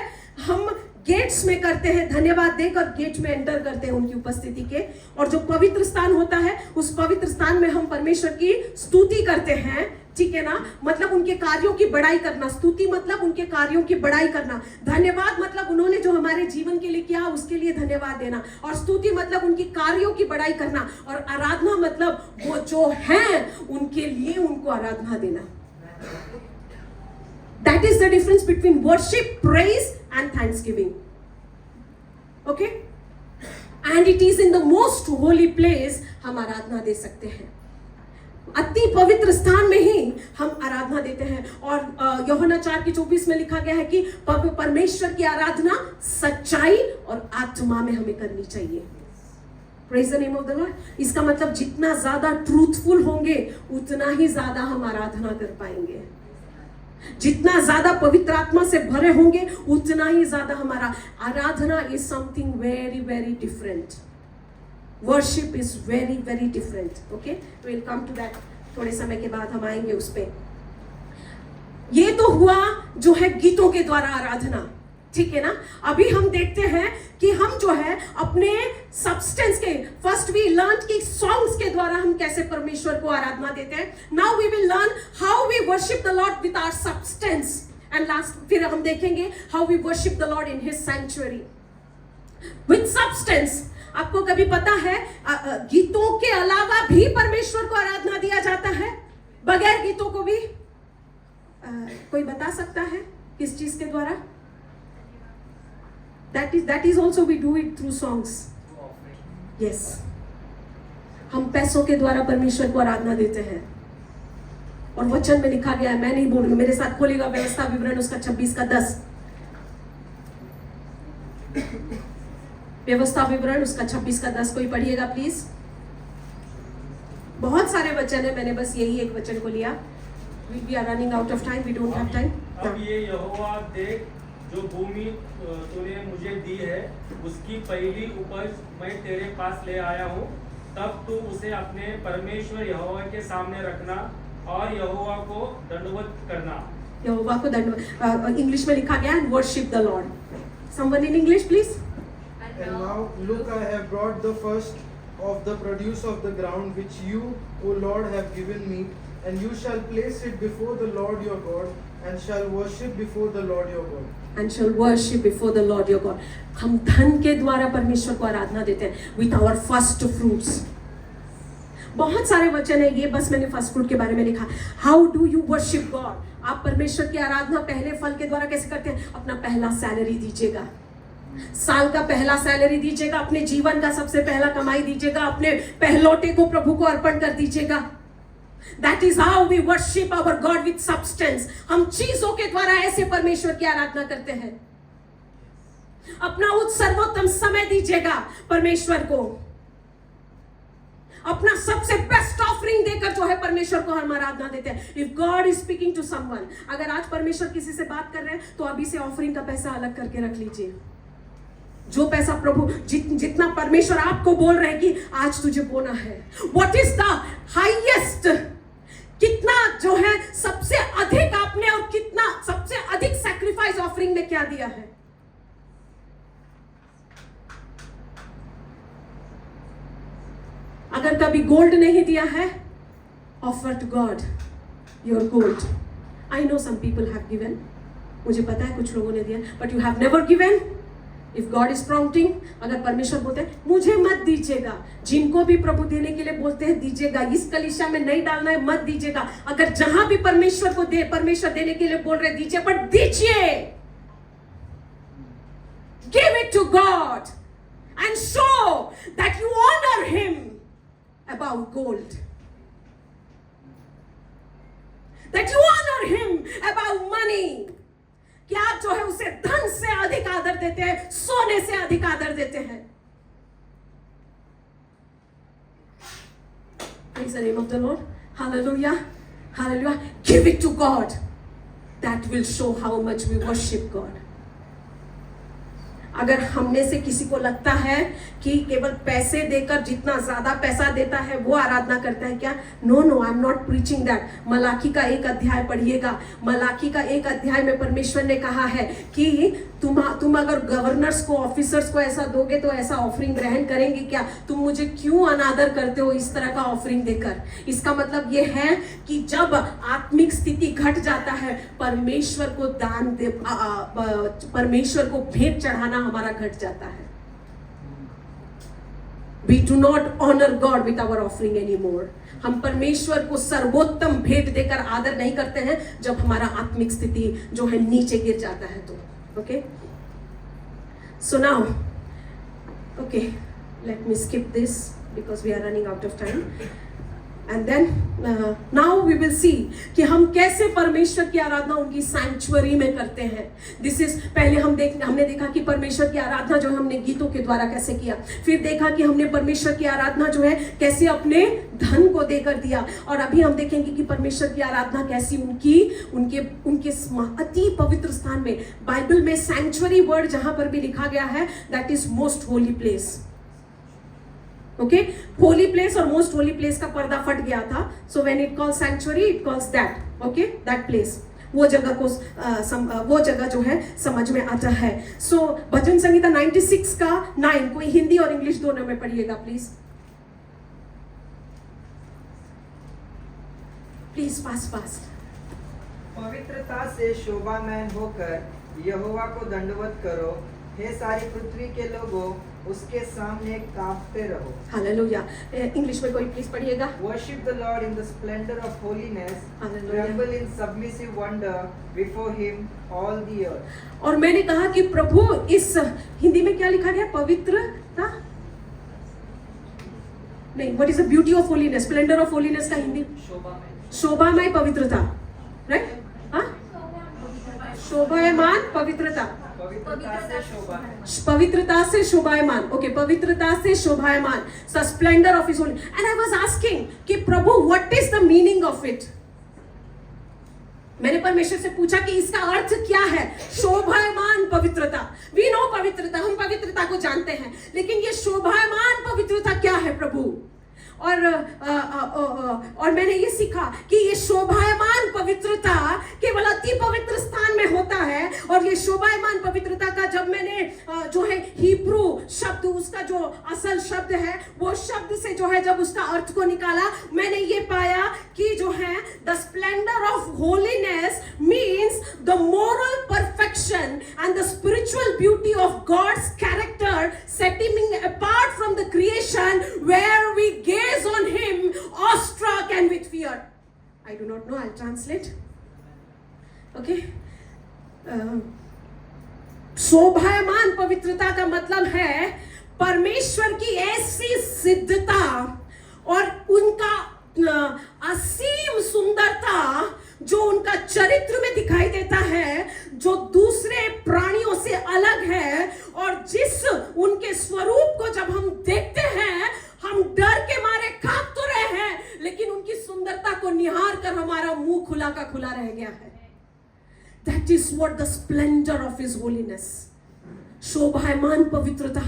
हम गेट्स में करते हैं, धन्यवाद देकर गेट में एंटर करते हैं उनकी उपस्थिति के, और जो पवित्र स्थान होता है उस पवित्र स्थान में हम परमेश्वर की स्तुति करते हैं, ठीक है ना? मतलब उनके कार्यों की बड़ाई करना। स्तुति मतलब उनके कार्यों की बड़ाई करना, धन्यवाद मतलब उन्होंने जो हमारे जीवन के लिए किया उसके लिए धन्यवाद देना, और स्तुति मतलब उनकी कार्यों की बड़ाई करना, और आराधना मतलब वो जो हैं उनके लिए उनको आराधना देना। That is the difference between worship, praise and thanksgiving. Okay? And it is in the most holy place हम आराधना दे सकते हैं। अति पवित्र स्थान में ही हम आराधना देते हैं। और यूहन्ना 4:24 में लिखा गया है कि परमेश्वर की आराधना सच्चाई और आत्मा में हमें करनी चाहिए। Praise the name of the Lord. इसका मतलब जितना ज्यादा ट्रूथफुल होंगे उतना ही ज्यादा हम आराधना कर पाएंगे, जितना ज्यादा पवित्र आत्मा से भरे होंगे उतना ही ज्यादा हमारा आराधना is something very very different. Worship is very very different. Okay, will come to that, थोड़े समय के बाद हम आएंगे उस पे। ये तो हुआ जो है गीतों के द्वारा आराधना, ठीक है ना? अभी हम देखते हैं कि हम जो है अपने सब्सटेंस के, फर्स्ट वी लर्न कि सॉन्ग्स के द्वारा हम कैसे परमेश्वर को आराधना देते हैं। Now we will learn how we worship the Lord with our substance, and last फिर हम देखेंगे how we worship the Lord in his sanctuary with substance. आपको कभी पता है गीतों के अलावा भी परमेश्वर को आराधना दिया जाता है, बगैर गीतों को भी? कोई बता सकता है किस चीज के द्वारा? That is also we do it through songs. Yes. हम पैसों के द्वारा परमेश्वर को आराधना देते हैं, और वचन में लिखा गया है, मैं नहीं बोलूंगा, मेरे साथ खोलेगा व्यवस्था विवरण उसका 26 का 10। व्यवस्था विवरण उसका 26 का 10 कोई पढ़िएगा प्लीज। बहुत सारे वचन है, मैंने बस यही एक वचन को लिया. We are running out of time. We don't have time. अब ये यहोवा देख जो भूमि तूने मुझे दी है उसकी पहली उपज मैं तेरे पास ले आया हूँ. तब तू उसे अपने परमेश्वर यहोवा के सामने रखना और यहोवा को दंडवत करना. यहोवा को दंडवत, इंग्लिश में लिखा गया है worship the Lord. Someone in English, please. And now look, I have brought the first of the produce of the ground which you, O Lord, have given me, and you shall place it before the Lord your God, and shall worship before the Lord your God. And shall worship before the Lord your God. हम धन के द्वारा परमेश्वर को आराधना देते हैं. With our first fruits. बहुत सारे वचन है, ये बस मैंने फर्स्ट फ्रूट के बारे में लिखा. How do you worship God? आप परमेश्वर की आराधना पहले फल के द्वारा कैसे करते हैं? अपना पहला सैलरी दीजिएगा, साल का पहला सैलरी दीजिएगा, अपने जीवन का सबसे पहला कमाई दीजिएगा, अपने पहलौटे को प्रभु को अर्पण कर दीजिएगा. That is how we worship our God with substance. हम चीजों के द्वारा ऐसे परमेश्वर की आराधना करते हैं. अपना उस सर्वोत्तम समय दीजिएगा परमेश्वर को, अपना सबसे बेस्ट ऑफरिंग देकर जो है परमेश्वर को हम आराधना देते हैं. If God is speaking to someone, अगर आज परमेश्वर किसी से बात कर रहे हैं तो अभी से ऑफरिंग का पैसा अलग करके रख लीजिए. जो पैसा प्रभु जितना परमेश्वर आपको बोल रहे हैं कि आज तुझे बोना है. व्हाट इज द हाईएस्ट, कितना जो है सबसे अधिक आपने और कितना सबसे अधिक सैक्रिफाइस ऑफरिंग में क्या दिया है? अगर कभी गोल्ड नहीं दिया है, offer to God your gold. I know some people have given, मुझे पता है कुछ लोगों ने दिया, but you have never given. If God is prompting, अगर परमेश्वर बोलते हैं मुझे मत दीजिएगा, जिनको भी प्रभु देने के लिए बोलते हैं दीजिएगा, इस कलीसिया में नहीं डालना है मत दीजिएगा. अगर जहां भी परमेश्वर को दे, परमेश्वर देने के लिए बोल रहे दीजिए, बट दीजिए. Give it to God and show that you honour him about gold, that you honor him about money. कि आप जो है उसे धन से अधिक आदर देते हैं, सोने से अधिक आदर देते हैं. Praise the name of the Lord. Hallelujah. Hallelujah. Give it to God. That will show how much we worship God. अगर हम में से किसी को लगता है कि केवल पैसे देकर, जितना ज्यादा पैसा देता है वो आराधना करता है क्या? No no, I am not preaching that. मलाकी का 1 अध्याय पढ़िएगा. मलाकी का 1 अध्याय में परमेश्वर ने कहा है कि तुम अगर गवर्नर्स को, ऑफिसर्स को ऐसा दोगे तो ऐसा ऑफरिंग ग्रहण करेंगे क्या? तुम मुझे क्यों अनादर करते हो इस तरह का ऑफरिंग देकर? इसका मतलब ये है कि जब आत्मिक स्थिति घट जाता है, परमेश्वर को दान दे, परमेश्वर को भेंट चढ़ाना हमारा घट जाता है. We do not honor God with our offering anymore. हम परमेश्वर को सर्वोत्तम भेंट देकर आदर नहीं करते हैं जब हमारा आत्मिक स्थिति जो है नीचे गिर जाता है तो. Okay? So now, okay, let me skip this because we are running out of time. And then now we will see कि हम कैसे परमेश्वर की आराधना उनकी सैंक्चुअरी में करते हैं. दिस इज, पहले हमने देखा कि परमेश्वर की आराधना जो हमने गीतों के द्वारा कैसे किया. फिर देखा कि हमने परमेश्वर की आराधना जो है कैसे अपने धन को देकर दिया. और अभी हम देखेंगे कि परमेश्वर की आराधना कैसी उनके अति पवित्र स्थान में, बाइबल में सैंक्चुअरी वर्ड जहां पर भी लिखा गया है, that is most holy place. Okay, holy place और मोस्ट होली प्लेस का पर्दा फट गया था. So when it calls sanctuary, it calls that. Okay, that place, वो जगह को वो जगह जो है समझ में आता है. सो भजन संहिता 96 का 9, कोई हिंदी और इंग्लिश दोनों में पढ़िएगा प्लीज. Please fast. पवित्रता से शोभामय होकर यहोवा को दंडवत करो, हे सारी पृथ्वी के लोगों, उसके सामने कांपते रहो. हालेलुया. इंग्लिश में कोई प्लीज पढ़िएगा. Worship the Lord in the splendor of holiness. Hallelujah. Tremble in submissive wonder before Him, all the earth. और मैंने कहा कि प्रभु, इस हिंदी में क्या लिखा गया? पवित्रता नहीं. What is the beauty of holiness? Splendor of holiness का हिंदी शोभामय पवित्रता. राइट? हाँ, शोभायमान पवित्रता. पवित्रता से शोभायमान। पवित्रता से शोभायमान, ओके, पवित्रता से शोभायमान, the splendour of his holy. And I was asking कि प्रभु what is the meaning of it. मैंने परमेश्वर से पूछा कि इसका अर्थ क्या है, शोभायमान पवित्रता। वी नो पवित्रता, हम पवित्रता को जानते हैं, लेकिन ये शोभायमान पवित्रता क्या है प्रभु। और मैंने ये सीखा कि ये शोभायमान पवित्रता केवल अति पवित्र स्थान में होता है। और ये शोभायमान पवित्रता का जब मैंने जो है हिब्रू शब्द, उसका जो असल शब्द है, वो शब्द से जो है जब उसका अर्थ को निकाला, मैंने ये पाया कि जो है the splendour of holiness means the moral perfection and the spiritual beauty of God's character setting apart from the creation where we gaze on him awestruck and with fear. I do not know, I'll translate. Okay. शोभायमान पवित्रता का मतलब है परमेश्वर की ऐसी सिद्धता और उनका असीम सुंदरता जो उनका चरित्र में दिखाई देता है, जो दूसरे प्राणियों से अलग है, और जिस उनके स्वरूप को जब हम देखते हैं हम डर के मारे कांप तो रहे हैं, लेकिन उनकी सुंदरता को निहार कर हमारा मुंह खुला का खुला रह गया है। That is what the splendor of his holiness. शोभायमान पवित्रता,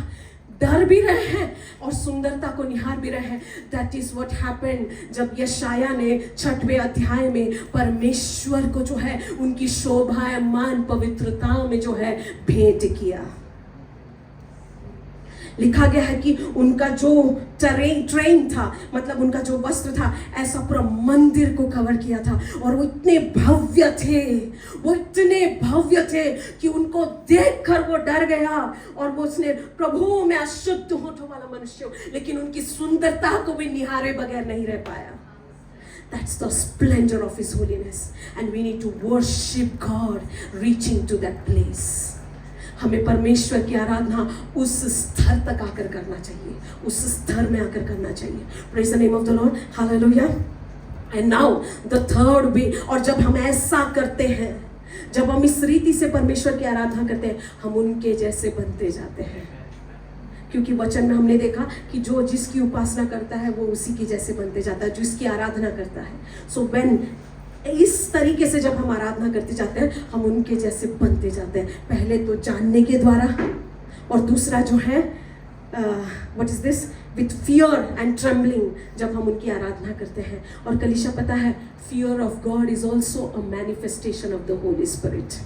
डर भी रहे हैं और सुंदरता को निहार भी रहे हैं। That is what happened जब यशाया ने 6वें अध्याय में परमेश्वर को जो है उनकी शोभायमान पवित्रता में जो है भेंट किया। लिखा गया है कि उनका जो ट्रेन था, मतलब उनका जो वस्त्र था, ऐसा पूरा मंदिर को कवर किया था। और वो इतने भव्य थे कि उनको देखकर वो डर गया। और वो उसने, प्रभु मैं अशुद्ध होठों वाला मनुष्य हूं, लेकिन उनकी सुंदरता को भी निहारे बगैर नहीं रह पाया। That's the splendor of his holiness, and we need to worship God reaching to that place. हमें परमेश्वर की आराधना उस स्तर तक आकर करना चाहिए, उस स्तर में आकर करना चाहिए। Praise the name of the Lord, hallelujah. And now the third way, और जब हम ऐसा करते हैं, जब हम इस रीति से परमेश्वर की आराधना करते हैं, हम उनके जैसे बनते जाते हैं। क्योंकि वचन में हमने देखा कि जो जिसकी उपासना करता है वो उसी की जैसे बनते जाता है, जो इसकी आराधना करता है। So when इस तरीके से जब हम आराधना करते जाते हैं, हम उनके जैसे बनते जाते हैं। पहले तो जानने के द्वारा, और दूसरा जो है what is this, with fear and trembling, जब हम उनकी आराधना करते हैं। और कलीसिया पता है, fear of God is also a manifestation of the Holy Spirit.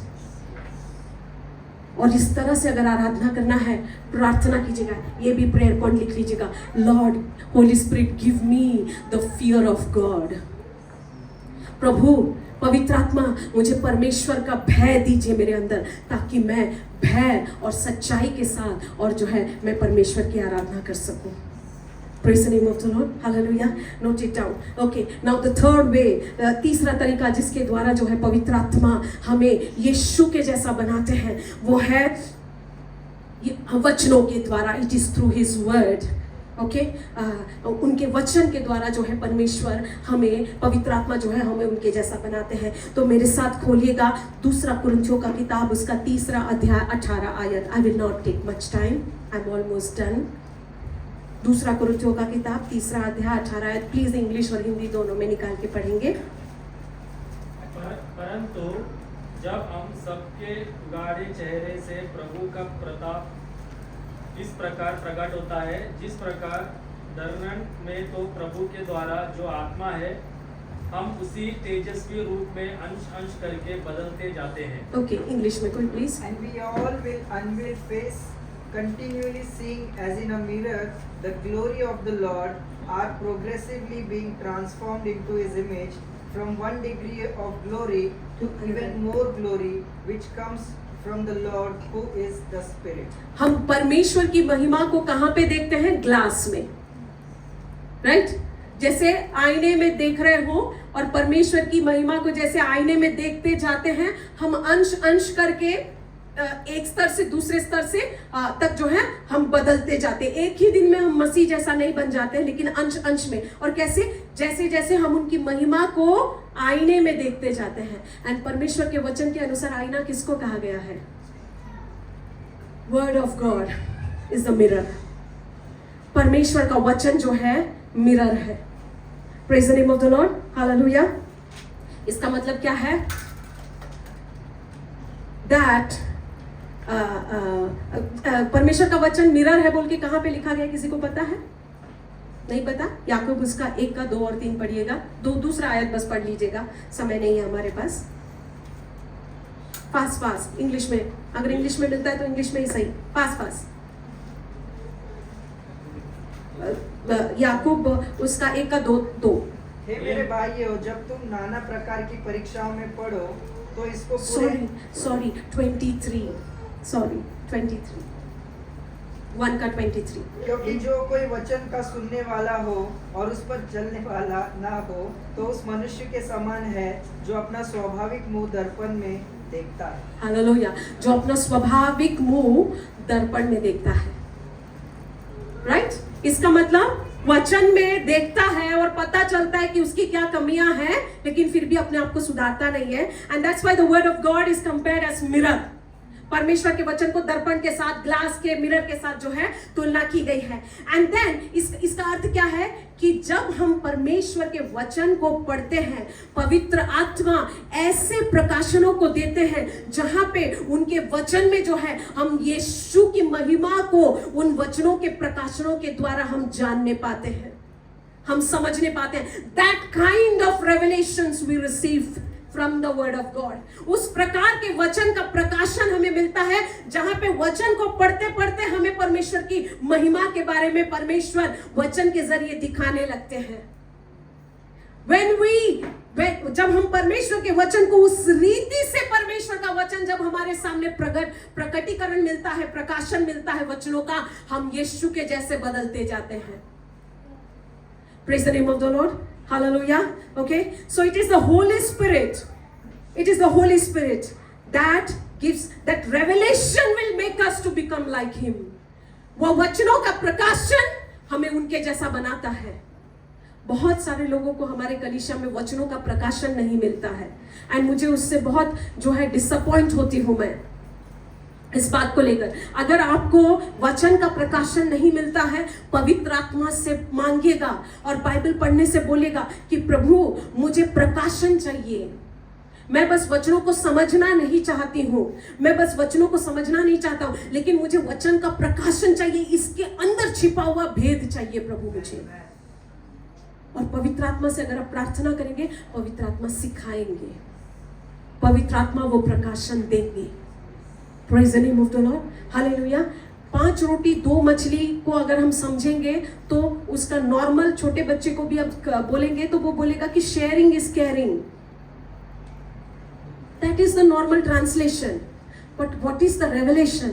और इस तरह से अगर आराधना करना है, प्रार्थना कीजिएगा, ये भी प्रेयर पॉइंट लिख लीजिएगा, Lord Holy Spirit give me the fear of God. प्रभु पवित्र आत्मा, मुझे परमेश्वर का भय दीजिए मेरे अंदर, ताकि मैं भय और सच्चाई के साथ और जो है मैं परमेश्वर की आराधना कर सकूं। Praise the name of the Lord, hallelujah. Note it down. Okay, now the third way, तीसरा तरीका जिसके द्वारा जो है पवित्र आत्मा हमें यीशु के जैसा बनाते हैं, वो है वचनों के द्वारा। It is through his word. Okay, उनके वचन के द्वारा जो है परमेश्वर हमें, पवित्र आत्मा जो है हमें उनके जैसा बनाते हैं। तो मेरे साथ खोलिएगा 2 कुरिन्थियों का किताब, उसका 3 अध्याय 18 आयत। I will not take much time, I am almost done. 2 कुरिन्थियों का किताब 3 अध्याय 18 आयत, प्लीज इंग्लिश और हिंदी दोनों में निकाल के पढ़ेंगे। परंतु जब हम सबके उगाड़े चेहरे से प्रभु का प्रताप इस प्रकार प्रकट होता है, जिस प्रकार दर्शन में तो प्रभु के द्वारा जो आत्मा है, हम उसी तेजस्वी रूप में अंश अंश करके बदलते जाते हैं। ओके, इंग्लिश में कोई please. And we all will unveil face, continually seeing as in a mirror the glory of the Lord, are progressively being transformed into his image from one degree of glory to even more glory, which comes from the Lord who is the Spirit. हम परमेश्वर की महिमा को कहाँ पे देखते हैं? Glass में, राइट? जैसे आईने में देख रहे हो, और परमेश्वर की महिमा को जैसे आईने में देखते जाते हैं, हम अंश अंश करके एक स्तर से दूसरे स्तर से तक जो है हम बदलते जाते हैं। एक ही दिन में हम मसीह जैसा नहीं बन जाते, लेकिन अंश अंश में। और कैसे? जैसे जैसे हम उनकी महिमा को आईने में देखते जाते हैं। एंड परमेश्वर के वचन के अनुसार आईना किसको कहा गया है? Word of God is the mirror. परमेश्वर का वचन जो है मिरर है. Praise the name of the Lord. Hallelujah. इसका मतलब क्या है? दैट परमेश्वर का वचन मिरर है बोल के कहां पे लिखा गया, किसी को पता है? नहीं पता? याकूब उसका 1 का 2 और 3 पढ़िएगा. दूसरा आयत बस पढ़ लीजिएगा, समय नहीं है हमारे पास. फास्ट इंग्लिश में, अगर इंग्लिश में मिलता है तो इंग्लिश में ही सही. फास्ट याकूब उसका 1 का 2. हे मेरे भाइयों, जब तुम नाना प्रकार की परीक्षाओं में पढ़ो तो इसको पूरे सॉरी 23 1 का 23. क्योंकि जो कोई वचन का सुनने वाला हो और उस पर चलने वाला ना हो तो उस मनुष्य के समान है जो अपना स्वाभाविक मुंह दर्पण में देखता है. हालेलुया. जो अपना स्वाभाविक मुंह दर्पण में देखता है. राइट? इसका मतलब वचन में देखता है और पता चलता है कि उसकी क्या कमियां हैं, लेकिन फिर भी अपने आप को सुधारता नहीं है. And that's why the word of God is compared as mirror. परमेश्वर के वचन को दर्पण के साथ, ग्लास के मिरर के साथ जो है तुलना की गई है. एंड देन इसका अर्थ क्या है कि जब हम परमेश्वर के वचन को पढ़ते हैं, पवित्र आत्मा ऐसे प्रकाशनों को देते हैं जहां पे उनके वचन में जो है हम यीशु की महिमा को उन वचनों के प्रकाशनों के द्वारा हम जानने पाते हैं, हम समझने पाते हैं. That kind of revelations we receive from the word of God. उस प्रकार के वचन का प्रकाशन हमें मिलता है जहां पे वचन को पढ़ते पढ़ते हमें परमेश्वर की महिमा के बारे में परमेश्वर वचन के जरिए दिखाने लगते हैं. जब हम परमेश्वर के वचन को उस रीति से, परमेश्वर का वचन जब हमारे सामने प्रकटीकरण मिलता है, प्रकाशन मिलता है वचनों का, हम यीशु के जैसे बदलते जाते हैं. Praise the name of the Lord. Hallelujah. Okay. So it is the Holy Spirit. It is the Holy Spirit that gives that revelation will make us to become like Him. वो वचनों का प्रकाशन हमें उनके जैसा बनाता है. बहुत सारे लोगों को हमारे कलीसिया में वचनों का प्रकाशन नहीं मिलता है. एंड मुझे उससे बहुत जो है डिसअपॉइंट होती हूँ मैं इस बात को लेकर. अगर आपको वचन का प्रकाशन नहीं मिलता है, पवित्र आत्मा से मांगिएगा और बाइबल पढ़ने से बोलेगा कि प्रभु मुझे प्रकाशन चाहिए. मैं बस वचनों को समझना नहीं चाहती हूँ, मैं बस वचनों को समझना नहीं चाहता हूँ, लेकिन मुझे वचन का प्रकाशन चाहिए, इसके अंदर छिपा हुआ भेद चाहिए प्रभु मुझे. और पवित्र आत्मा से अगर आप प्रार्थना करेंगे, पवित्र आत्मा सिखाएंगे, पवित्र आत्मा वो प्रकाशन देंगे. Praise the name of the Lord. Hallelujah. 5 रोटी 2 मछली को अगर हम समझेंगे तो उसका नॉर्मल छोटे बच्चे को भी अब बोलेंगे तो वो बोलेगा कि sharing is caring. That is the normal translation. But what is the revelation?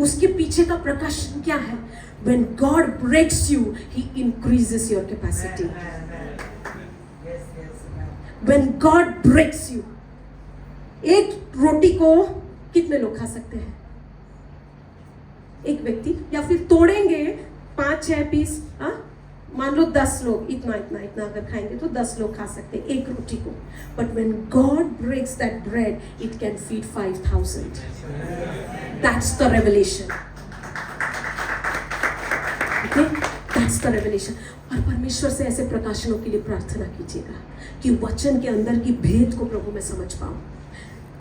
उसके पीछे का प्रकाशन क्या है? When God breaks you, He increases your capacity. When God breaks you, एक रोटी को कितने लोग खा सकते हैं? एक व्यक्ति, या फिर तोड़ेंगे 5-6 पीस, मान लो 10 लोग इतना अगर खाएंगे तो 10 लोग खा सकते हैं एक रोटी को. But when God breaks that bread, it can feed 5,000. That's the revelation. Okay, that's the revelation. और परमेश्वर से ऐसे प्रकाशनों के लिए प्रार्थना कीजिएगा कि वचन के अंदर की भेद को प्रभु मैं समझ पाऊं.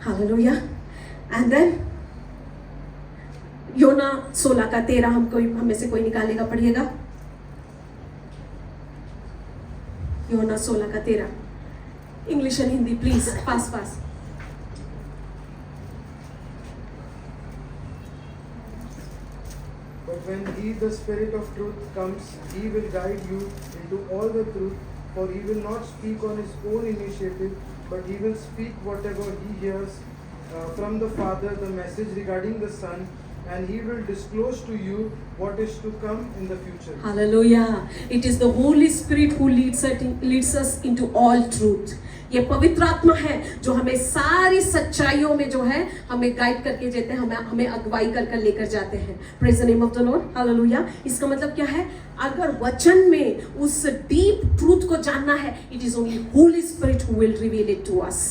हालेलुया. एंड देन योना 16 का 13 हमें से कोई निकालेगा, पढ़िएगा. योना 16 का 13. English and Hindi please, fast. But when He, the Spirit of truth, comes, He will guide you into all the truth, for He will not speak on His own initiative, but He will speak whatever He hears from the Father, the message regarding the Son, and He will disclose to you what is to come in the future. Hallelujah. It is the Holy Spirit who leads us into all truth. ये पवित्र आत्मा है जो हमें सारी सच्चाइयों में जो है हमें गाइड करके देते हैं, हमें अगुवाई कर लेकर जाते हैं. Praise the name of the Lord. Hallelujah. इसका मतलब क्या है? अगर वचन में उस डीप ट्रूथ को जानना है, it is only Holy Spirit who will reveal it to us.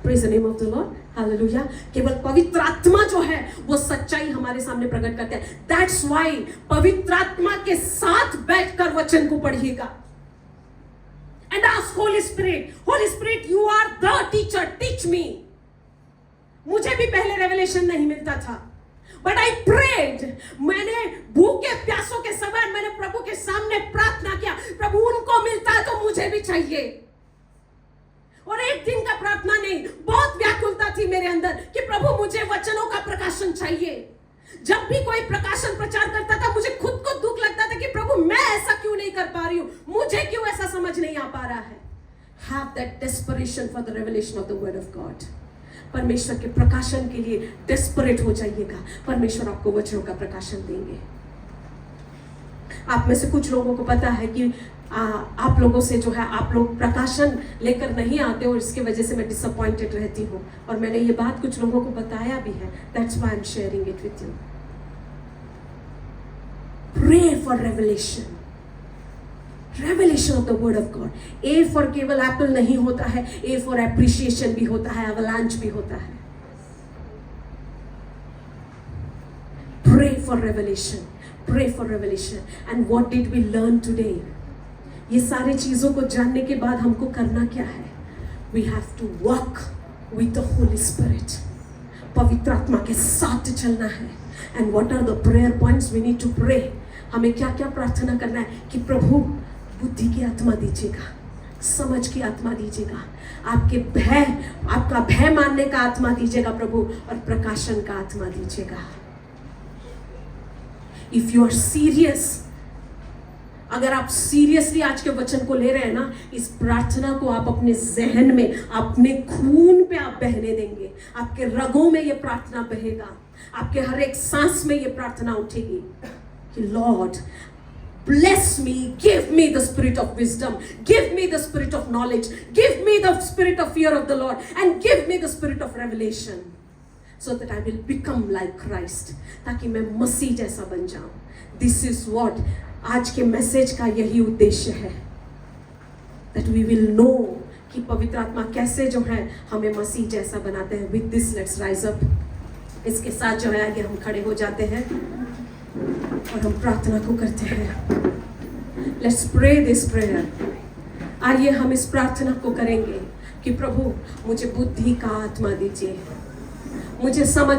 Praise the name of the Lord, hallelujah. केवल पवित्र आत्मा जो है वो सच्चाई हमारे सामने प्रकट करते हैं। दैट्स व्हाई पवित्र आत्मा के साथ बैठकर वचन को पढ़िएगा। And ask Holy Spirit you are the teacher, teach me. मुझे भी पहले रेवलेशन नहीं मिलता था, बट आई प्रेड। मैंने भूखे प्यासों के समय मैंने प्रभु के सामने प्रार्थना किया, प्रभु उनको मिलता है तो मुझे भी चाहिए। और एक दिन का प्रार्थना नहीं, बहुत व्याकुलता थी मेरे अंदर कि प्रभु मुझे वचनों का प्रकाशन चाहिए। जब भी कोई प्रकाशन प्रचार करता था मुझे खुद को दुख लगता था कि प्रभु मैं ऐसा क्यों नहीं कर पा रही हूं, मुझे क्यों ऐसा समझ नहीं आ पा रहा है। Have that desperation for the revelation of the word of God. परमेश्वर के प्रकाशन के लिए डेस्परेट हो जाइएगा, परमेश्वर आपको वचनों का प्रकाशन देंगे। आप में से कुछ लोगों को पता है कि आप लोगों से जो है आप लोग प्रकाशन लेकर नहीं आते और इसके वजह से मैं डिसअपॉइंटेड रहती हूँ, और मैंने ये बात कुछ लोगों को बताया भी है। That's why I am sharing it with you. Pray for revelation, revelation of the word of God. A for केवल एप्पल नहीं होता है, ए फॉर एप्रिसिएशन भी होता है, अवलांच भी होता है। Pray for revelation, pray for revelation. And what did we learn today? ये सारी चीजों को जानने के बाद हमको करना क्या है? We have to walk with the Holy Spirit. पवित्र आत्मा के साथ चलना है। And what are the prayer points we need to pray? हमें क्या क्या प्रार्थना करना है कि प्रभु बुद्धि की आत्मा दीजिएगा, समझ की आत्मा दीजिएगा, आपका भय मानने का आत्मा दीजिएगा प्रभु, और प्रकाशन का आत्मा दीजिएगा। इफ यू आर सीरियस, अगर आप सीरियसली आज के वचन को ले रहे हैं ना, इस प्रार्थना को आप अपने जहन में, अपने खून पे आप बहने देंगे। आपके रगों में ये प्रार्थना बहेगा, आपके हर एक सांस में ये प्रार्थना उठेगी कि Lord bless me, give me the spirit of wisdom, give me the spirit of knowledge, give me the spirit of fear of the Lord, and give me the spirit of revelation, so that I will become like Christ, ताकि मैं मसीह जैसा बन जाऊं। This is what आज के message का यही उद्देश्य है, that we will know कि पवित्र आत्मा कैसे जो है हमें मसीह जैसा बनाते हैं। With this let's rise up। इसके साथ जो है आगे हम खड़े हो जाते हैं और हम प्रार्थना को करते हैं। Let's pray this prayer. आइए हम इस प्रार्थना को करेंगे कि प्रभु मुझे बुद्धि का आत्मा दीजिए, मुझे समझ